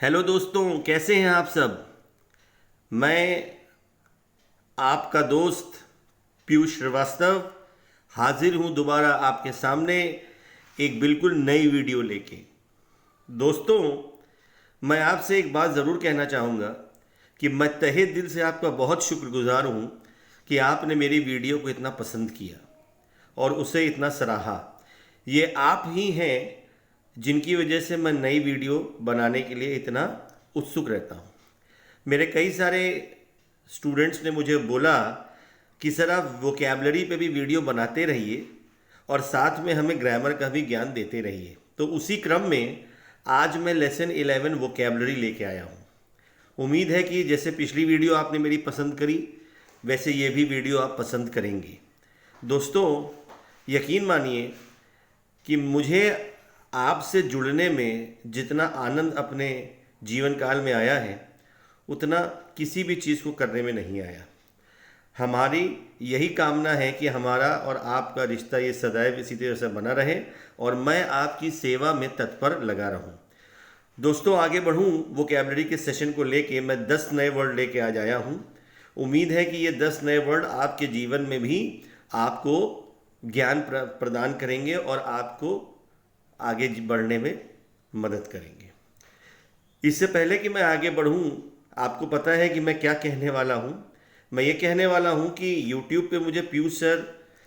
Hello दोस्तों, कैसे हैं आप सब। मैं आपका दोस्त पीयूष श्रीवास्तव हाजिर हूं दोबारा आपके सामने एक बिल्कुल नई वीडियो लेके। दोस्तों, मैं आपसे एक बात ज़रूर कहना चाहूँगा कि मैं तहे दिल से आपका बहुत शुक्रगुजार हूँ कि आपने मेरी वीडियो को इतना पसंद किया और उसे इतना सराहा। ये आप ही हैं जिनकी वजह से मैं नई वीडियो बनाने के लिए इतना उत्सुक रहता हूँ। मेरे कई सारे स्टूडेंट्स ने मुझे बोला कि सर आप वोकैबलरी पे भी वीडियो बनाते रहिए और साथ में हमें ग्रामर का भी ज्ञान देते रहिए। तो उसी क्रम में आज मैं लेसन 11 वोकैबलरी लेके आया हूँ। उम्मीद है कि जैसे पिछली वीडियो आपने मेरी पसंद करी वैसे ये भी वीडियो आप पसंद करेंगे। दोस्तों, यकीन मानिए कि मुझे आपसे जुड़ने में जितना आनंद अपने जीवन काल में आया है उतना किसी भी चीज़ को करने में नहीं आया। हमारी यही कामना है कि हमारा और आपका रिश्ता ये सदैव इसी तरह से बना रहे और मैं आपकी सेवा में तत्पर लगा रहूं। दोस्तों, आगे बढ़ूं वोकैबलरी के सेशन को लेके मैं 10 नए वर्ड लेके आज आया हूं। उम्मीद है कि ये 10 नए वर्ड आपके जीवन में भी आपको ज्ञान प्रदान करेंगे और आपको आगे बढ़ने में मदद करेंगे। इससे पहले कि मैं आगे बढ़ूं, आपको पता है कि मैं क्या कहने वाला हूं। मैं ये कहने वाला हूं कि YouTube पे मुझे पीयूष सर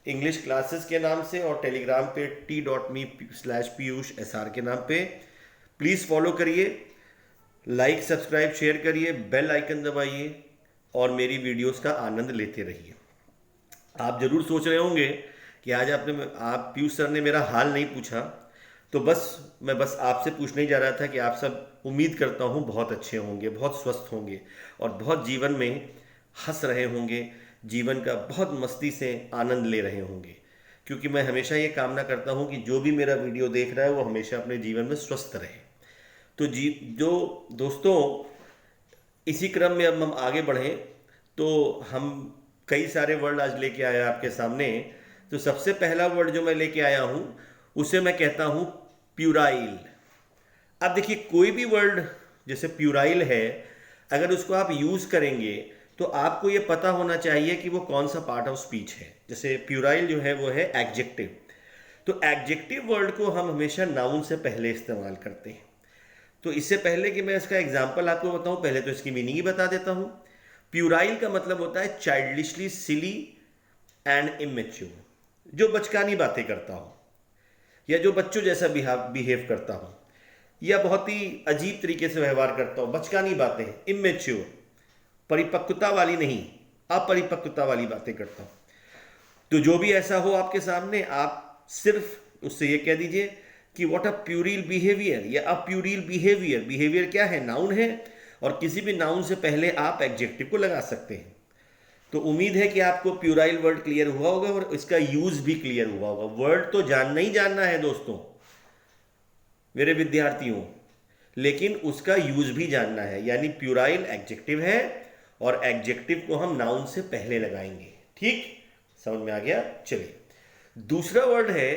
इंग्लिश क्लासेस के नाम से और टेलीग्राम पे t.me/piyushsr के नाम पे प्लीज़ फॉलो करिए, लाइक सब्सक्राइब शेयर करिए, बेल आइकन दबाइए और मेरी वीडियोस का आनंद लेते रहिए। आप ज़रूर सोच रहे होंगे कि आज आप पीयूष सर ने मेरा हाल नहीं पूछा। तो मैं बस आपसे पूछने ही जा रहा था कि आप सब, उम्मीद करता हूँ, बहुत अच्छे होंगे, बहुत स्वस्थ होंगे और बहुत जीवन में हंस रहे होंगे, जीवन का बहुत मस्ती से आनंद ले रहे होंगे। क्योंकि मैं हमेशा ये कामना करता हूँ कि जो भी मेरा वीडियो देख रहा है वो हमेशा अपने जीवन में स्वस्थ रहे। तो जो दोस्तों, इसी क्रम में अब हम आगे बढ़ें तो हम कई सारे वर्ड आज लेके आए हैं आपके सामने। तो सबसे पहला वर्ड जो मैं लेके आया हूं उसे मैं कहता हूं प्यूराइल। अब देखिए, कोई भी वर्ड जैसे प्यूराइल है, अगर उसको आप यूज करेंगे तो आपको ये पता होना चाहिए कि वो कौन सा पार्ट ऑफ स्पीच है। जैसे प्यूराइल जो है वो है एडजेक्टिव। तो एडजेक्टिव वर्ड को हम हमेशा नाउन से पहले इस्तेमाल करते हैं। तो इससे पहले कि मैं इसका एग्जाम्पल आपको बताऊं, पहले तो इसकी मीनिंग ही बता देता हूं। प्यूराइल का मतलब होता है चाइल्डिशली सिली एंड इमेच्योर, जो बचकानी बातें करता हो या जो बच्चों जैसा बिहेव करता हो या बहुत ही अजीब तरीके से व्यवहार करता हो, बचकानी बातें, इमेच्योर, परिपक्वता वाली नहीं, अपरिपक्वता वाली बातें करता हो। तो जो भी ऐसा हो आपके सामने, आप सिर्फ उससे ये कह दीजिए कि व्हाट अ प्यूरिल बिहेवियर या अ प्यूरिल बिहेवियर। बिहेवियर क्या है? नाउन है, और किसी भी नाउन से पहले आप एडजेक्टिव को लगा सकते हैं। तो उम्मीद है कि आपको प्यूराइल वर्ड क्लियर हुआ होगा और इसका यूज भी क्लियर हुआ होगा। वर्ड तो जानना ही जानना है दोस्तों, मेरे विद्यार्थियों, लेकिन उसका यूज भी जानना है। यानी प्यूराइल एडजेक्टिव है और एडजेक्टिव को हम नाउन से पहले लगाएंगे। ठीक, समझ में आ गया? चलिए, दूसरा वर्ड है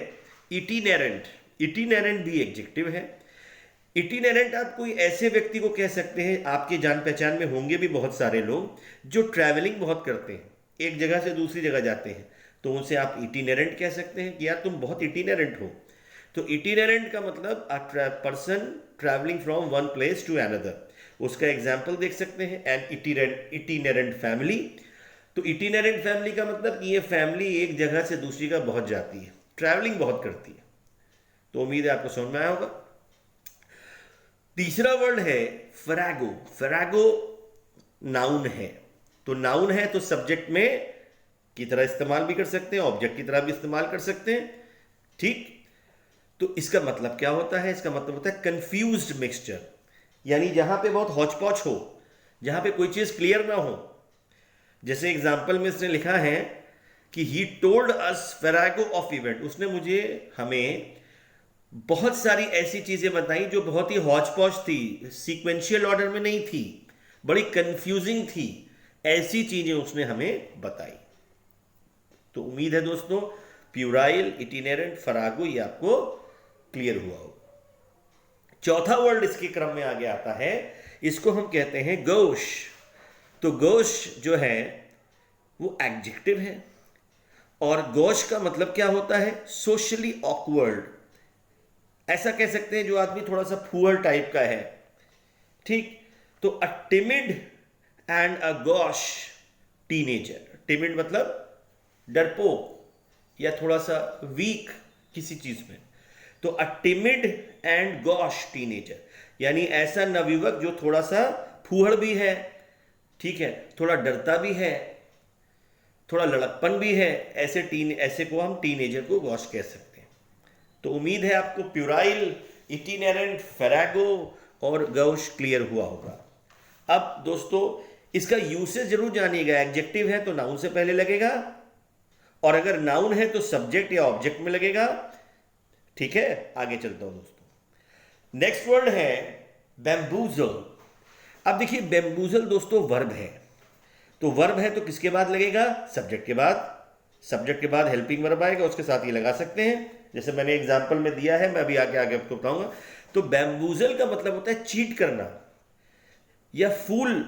इटिनेरेंट। इटिनेरेंट भी एडजेक्टिव है। इटिनेरेंट आप कोई ऐसे व्यक्ति को कह सकते हैं, आपके जान पहचान में होंगे भी बहुत सारे लोग जो ट्रैवलिंग बहुत करते हैं, एक जगह से दूसरी जगह जाते हैं, तो उनसे आप इटिनेरेंट कह सकते हैं कि यार तुम बहुत इटिनेरेंट हो। तो इटिनेरेंट का मतलब a person travelling from one place to another. उसका एग्जाम्पल देख सकते हैं, एन इटिनेरेंट फैमिली। तो इटिनेरेंट फैमिली का मतलब कि ये फैमिली एक जगह से दूसरी का बहुत जाती है, ट्रैवलिंग बहुत करती है। तो उम्मीद है आपको समझ में आया होगा। तीसरा वर्ड है फरागो। फरागो नाउन है। तो नाउन है तो सब्जेक्ट में की तरह इस्तेमाल भी कर सकते हैं, ऑब्जेक्ट की तरह भी इस्तेमाल कर सकते हैं। ठीक, तो इसका मतलब क्या होता है? इसका मतलब होता है कंफ्यूज्ड मिक्सचर। यानी जहां पे बहुत हौच पौच हो, जहां पे कोई चीज क्लियर ना हो। जैसे एग्जाम्पल में इसने लिखा है कि he told us farrago of event. उसने मुझे, हमें बहुत सारी ऐसी चीजें बताई जो बहुत ही हौच पौच थी, सीक्वेंशियल ऑर्डर में नहीं थी, बड़ी कंफ्यूजिंग थी। ऐसी चीजें उसने हमें बताई। तो उम्मीद है दोस्तों प्यूराइल, इटिनेरेंट, फरागो ये आपको क्लियर हुआ होगा। चौथा वर्ड इसके क्रम में आगे आता है, इसको हम कहते हैं गौश। तो गौश जो है वो एडजेक्टिव है, और गौश का मतलब क्या होता है? Socially awkward. ऐसा कह सकते हैं जो आदमी थोड़ा सा फूअर टाइप का है, ठीक। तो a timid and a gauche teenager. Timid मतलब डरपोक या थोड़ा सा वीक किसी चीज में। तो a timid and gosh teenager, यानी ऐसा नवयुवक जो थोड़ा सा फूहड़ भी है, ठीक है, थोड़ा डरता भी है, थोड़ा लड़कपन भी है, ऐसे को हम टीनेजर को गॉश कह सकते हैं। तो उम्मीद है आपको प्यूराइल, इटिनेरेंट, फेरागो और गौश क्लियर हुआ होगा। अब दोस्तों इसका यूसेज जरूर जानिएगा। एडजेक्टिव है तो नाउन से पहले लगेगा, और अगर नाउन है तो सब्जेक्ट या ऑब्जेक्ट में लगेगा, ठीक है। आगे चलता हूं दोस्तों। नेक्स्ट वर्ड है बैम्बूजल। अब देखिए बैम्बूजल दोस्तों वर्ब है, तो वर्ब है तो किसके बाद लगेगा? सब्जेक्ट के बाद। सब्जेक्ट के बाद हेल्पिंग वर्ब आएगा, उसके साथ ये लगा सकते हैं, जैसे मैंने एग्जांपल में दिया है, मैं अभी आगे आगे आपको बताऊंगा। तो बैम्बूजल का मतलब होता है चीट करना या फूल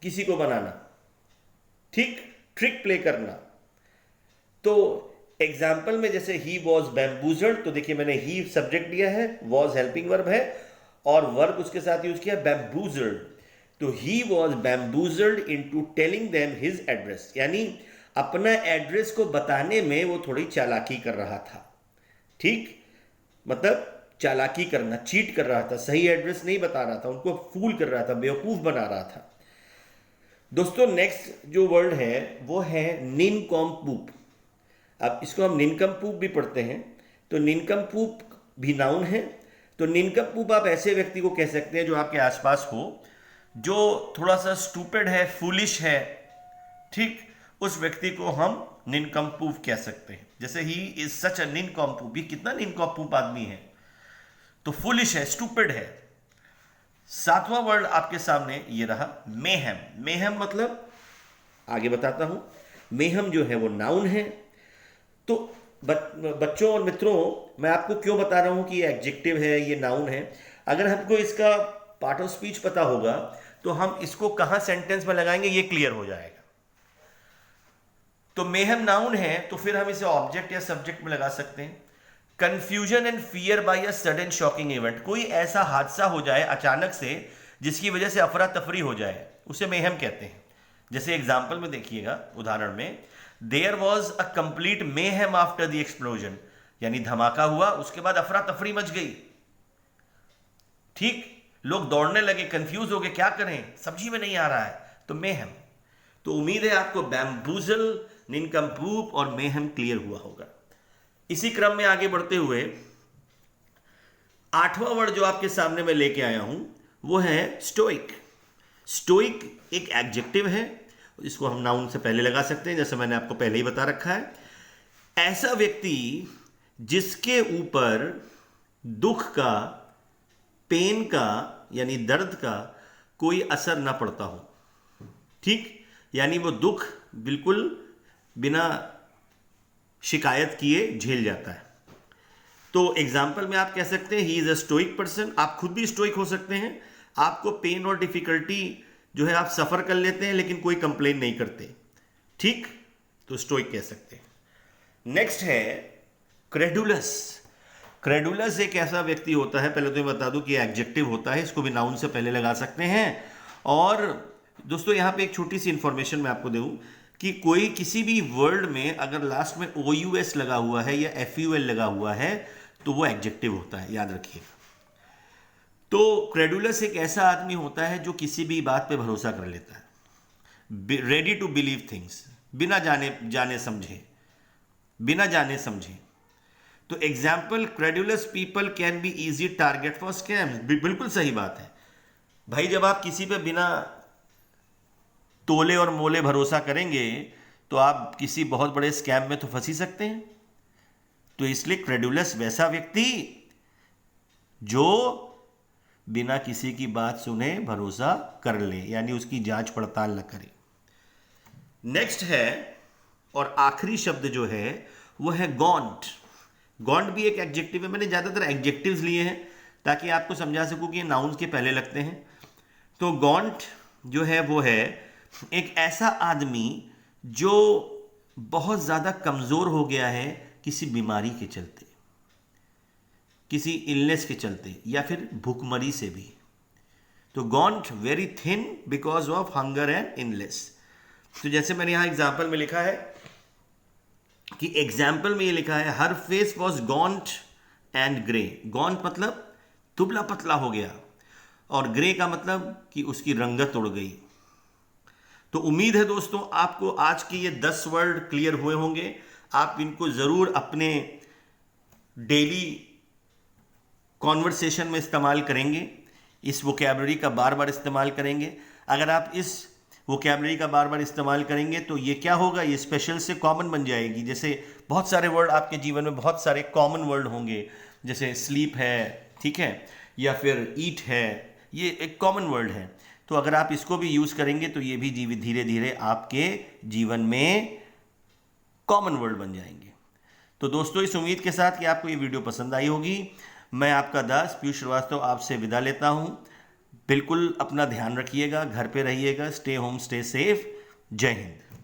किसी को बनाना, ठीक, ट्रिक प्ले करना। तो एग्जाम्पल में जैसे ही वॉज बैम्बूजल्ड, तो देखिए मैंने ही सब्जेक्ट दिया है, वॉज हेल्पिंग वर्ब है, और वर्ब उसके साथ यूज किया बैम्बूजल्ड। तो he was bamboozled into telling them his address, यानी अपना एड्रेस को बताने में वो थोड़ी चालाकी कर रहा था, ठीक, मतलब चालाकी करना, चीट कर रहा था, सही एड्रेस नहीं बता रहा था, उनको फूल कर रहा था, बेवकूफ बना रहा था। दोस्तों नेक्स्ट जो वर्ड है वो है निनकॉम्पूप। अब इसको हम निनकम्पूप भी पढ़ते हैं, तो निनकम्पूप भी नाउन है। तो निनकम्पूप आप ऐसे व्यक्ति को कह सकते हैं जो आपके आसपास हो, जो थोड़ा सा स्टूपिड है, फूलिश है, ठीक, उस व्यक्ति को हम निनकम्पूप कह सकते हैं। जैसे ही इज सच अ निनकॉम्पूप, ये कितना निनकॉम्पूप आदमी है, तो फूलिश है, स्टूपिड है। सातवां वर्ड आपके सामने ये रहा मेहम। मेहम मतलब आगे बताता हूं। मेहम जो है वो नाउन है। तो बच्चों और मित्रों, मैं आपको क्यों बता रहा हूं कि ये एडजेक्टिव है, ये नाउन है। अगर हमको इसका पार्ट ऑफ स्पीच पता होगा तो हम इसको कहां सेंटेंस में लगाएंगे ये क्लियर हो जाएगा। तो मेहम नाउन है तो फिर हम इसे ऑब्जेक्ट या सब्जेक्ट में लगा सकते हैं। Confusion and fear by a sudden shocking event, कोई ऐसा हादसा हो जाए अचानक से जिसकी वजह से अफरा तफरी हो जाए, उसे मेहम कहते हैं। जैसे एग्जाम्पल में देखिएगा, उदाहरण में, there was a complete mayhem after the explosion, यानी धमाका हुआ, उसके बाद अफरा तफरी मच गई, ठीक, लोग दौड़ने लगे, कंफ्यूज हो गए, क्या करें, समझी में नहीं आ रहा है, तो मेहम। तो उम्मीद है आपको बैम्बूजल, निनकम्पूप और मेहम क्लियर हुआ होगा। इसी क्रम में आगे बढ़ते हुए आठवां वर्ड जो आपके सामने मैं लेके आया हूं वो है स्टोइक। स्टोइक एक एडजेक्टिव है, इसको हम नाउन से पहले लगा सकते हैं, जैसे मैंने आपको पहले ही बता रखा है। ऐसा व्यक्ति जिसके ऊपर दुख का, पेन का, यानी दर्द का कोई असर ना पड़ता हो, ठीक, यानी वो दुख बिल्कुल बिना शिकायत किए झेल जाता है। तो एग्जाम्पल में आप कह सकते हैं he is a stoic person. आप खुद भी स्टोइक हो सकते हैं, आपको पेन और डिफिकल्टी जो है आप सफर कर लेते हैं लेकिन कोई कंप्लेन नहीं करते, ठीक, तो स्टोइक कह सकते हैं। नेक्स्ट है क्रेडुलस। क्रेडुलस एक ऐसा व्यक्ति होता है, पहले तो मैं बता दूं कि एडजेक्टिव होता है, इसको भी नाउन से पहले लगा सकते हैं। और दोस्तों यहां पे एक छोटी सी इंफॉर्मेशन मैं आपको दूं कि कोई किसी भी वर्ड में अगर लास्ट में OUS लगा हुआ है या FUL लगा हुआ है तो वो एडजेक्टिव होता है, याद रखिएगा। तो क्रेडुलस एक ऐसा आदमी होता है जो किसी भी बात पे भरोसा कर लेता है, रेडी टू बिलीव थिंग्स, बिना जाने समझे। तो example, credulous people can be easy target for scams. बिल्कुल सही बात है भाई, जब आप किसी पे बिना तोले और मोले भरोसा करेंगे तो आप किसी बहुत बड़े स्कैम में तो फंस ही सकते हैं। तो इसलिए क्रेडुलस वैसा व्यक्ति जो बिना किसी की बात सुने भरोसा कर ले, यानी उसकी जांच पड़ताल न करे। नेक्स्ट है और आखिरी शब्द जो है वो है गॉन्ट। गॉन्ट भी एक एडजेक्टिव है, मैंने ज्यादातर एडजेक्टिव्स लिए हैं ताकि आपको समझा सकूं कि ये नाउन्स के पहले लगते हैं। तो गॉन्ट जो है वो है एक ऐसा आदमी जो बहुत ज़्यादा कमज़ोर हो गया है किसी बीमारी के चलते, किसी इलनेस के चलते, या फिर भूखमरी से भी। तो gaunt very thin because of hunger and illness. तो जैसे मैंने यहां एग्जाम्पल में लिखा है कि एग्जाम्पल में ये लिखा है हर फेस वॉज गॉन्ट एंड ग्रे। गॉन्ट मतलब दुबला पतला हो गया, और ग्रे का मतलब कि उसकी रंगत उड़ गई। तो उम्मीद है दोस्तों आपको आज के ये 10 वर्ड क्लियर हुए होंगे। आप इनको ज़रूर अपने डेली कॉन्वर्सेशन में इस्तेमाल करेंगे, इस वोकैबलरी का बार बार इस्तेमाल करेंगे। अगर आप इस वोकैबलरी का बार बार इस्तेमाल करेंगे तो ये क्या होगा, ये स्पेशल से कॉमन बन जाएगी। जैसे बहुत सारे वर्ड आपके जीवन में बहुत सारे कॉमन वर्ड होंगे, जैसे स्लीप है, ठीक है, या फिर ईट है, ये एक कॉमन वर्ड है। तो अगर आप इसको भी यूज़ करेंगे तो ये भी धीरे धीरे आपके जीवन में कॉमन वर्ड बन जाएंगे। तो दोस्तों इस उम्मीद के साथ कि आपको ये वीडियो पसंद आई होगी, मैं आपका दास पीयूष श्रीवास्तव आपसे विदा लेता हूँ। बिल्कुल अपना ध्यान रखिएगा, घर पे रहिएगा, स्टे होम स्टे सेफ। जय हिंद।